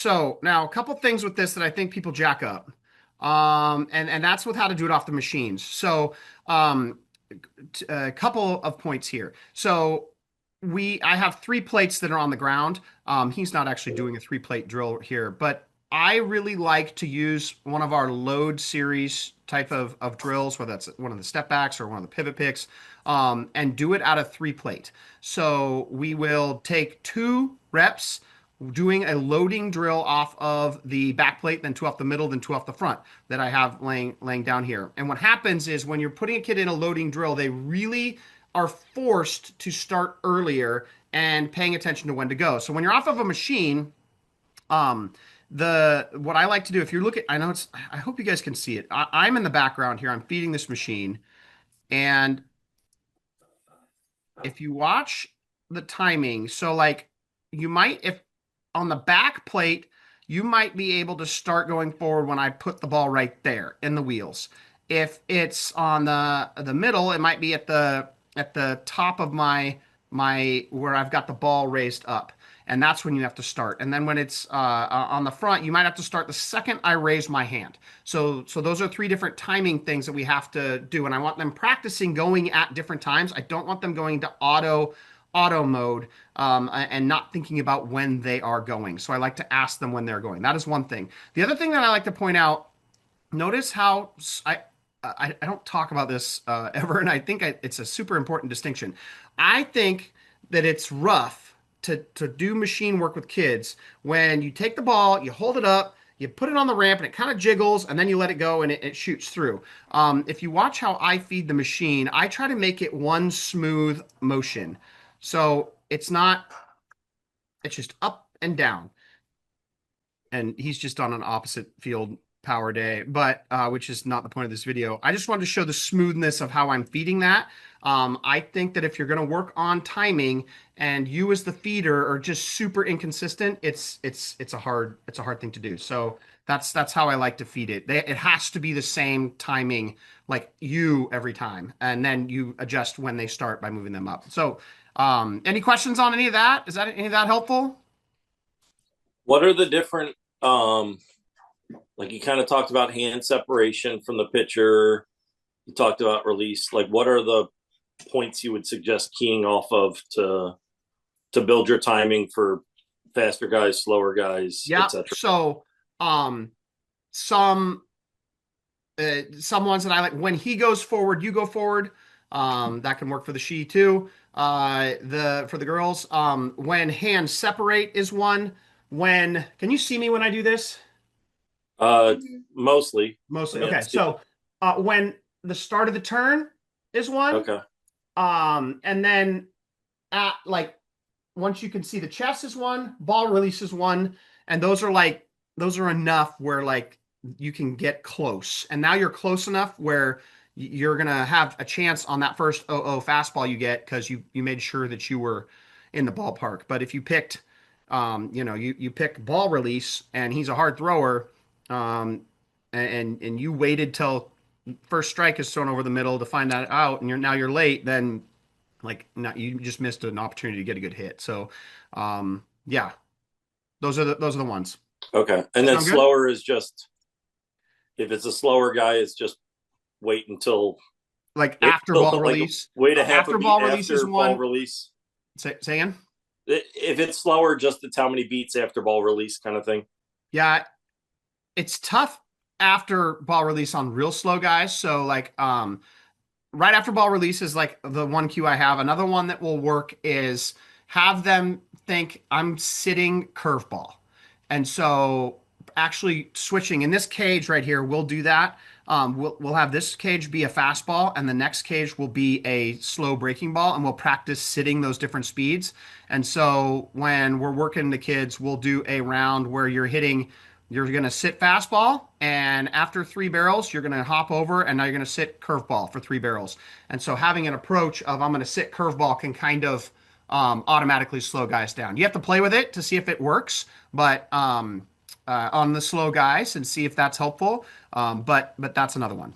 So now a couple things with this that I think people jack up. And that's with how to do it off the machines. So um, a couple of points here. So I have three plates that are on the ground. He's not actually doing a three plate drill here, but I really like to use one of our load series type of drills, whether that's one of the step backs or one of the pivot picks, and do it out of three plate. So we will take 2 reps doing a loading drill off of the back plate, then 2 off the middle, then 2 off the front that I have laying down here. And what happens is when you're putting a kid in a loading drill, they really are forced to start earlier and paying attention to when to go. So when you're off of a machine, um, the what I like to do, if you look at, I know it's, I hope you guys can see it. I'm in the background here. I'm feeding this machine, and if you watch the timing, so like you might, if on the back plate, you might be able to start going forward when I put the ball right there in the wheels. If it's on the middle, it might be at the top of my where I've got the ball raised up. And that's when you have to start. And then when it's on the front, you might have to start the second I raise my hand. So those are 3 different timing things that we have to do. And I want them practicing going at different times. I don't want them going to auto mode and not thinking about when they are going. So I like to ask them when they're going. That is one thing. The other thing that I like to point out, notice how I don't talk about this ever, and I think it's a super important distinction. I think that it's rough to do machine work with kids when you take the ball, you hold it up, you put it on the ramp, and it kind of jiggles, and then you let it go, and it shoots through. If you watch how I feed the machine, I try to make it one smooth motion. So it's not, it's just up and down. And he's just on an opposite field power day, but which is not the point of this video. I just wanted to show the smoothness of how I'm feeding that. I think that if you're going to work on timing and you as the feeder are just super inconsistent, it's a hard thing to do. So that's how I like to feed it. It has to be the same timing, like you every time, and then you adjust when they start by moving them up. So any questions on any of that? Is that any of that helpful? What are the different like you kind of talked about hand separation from the pitcher, you talked about release. Like what are the points you would suggest keying off of to build your timing for faster guys, slower guys, Yeah. etc.? So, um, some some ones that I like when he goes forward, you go forward. That can work for the she too. The for the girls, when hands separate is one. When can you see me when I do this? Mostly. I Mostly. mean, Okay. it's, So, when the start of the turn is one. okay. And then at like once you can see the chest is one, ball release is one, and those are enough where like you can get close. And now you're close enough where you're gonna have a chance on that first 0-0 fastball you get because you made sure that you were in the ballpark. But if you picked you pick ball release and he's a hard thrower, and you waited till first strike is thrown over the middle to find that out, and you're late, then like not you just missed an opportunity to get a good hit. So, yeah, those are the ones. Okay. And then Sound good? slower is just if it's a slower guy, it's just wait until Like wait after until ball like release. wait a half a After beat ball release is after ball one. release. Say again. If it's slower, just it's how many beats after ball release kind of thing. Yeah, it's tough after ball release on real slow guys. So like right after ball release is like the one cue I have. Another one that will work is have them think I'm sitting curveball. And so actually switching in this cage right here, we'll do that. We'll have this cage be a fastball, and the next cage will be a slow breaking ball, and we'll practice sitting those different speeds. And so when we're working the kids, we'll do a round where you're going to sit fastball, and after 3 barrels, you're going to hop over, and now you're going to sit curveball for 3 barrels. And so having an approach of I'm going to sit curveball can kind of automatically slow guys down. You have to play with it to see if it works, but on the slow guys and see if that's helpful. But that's another one.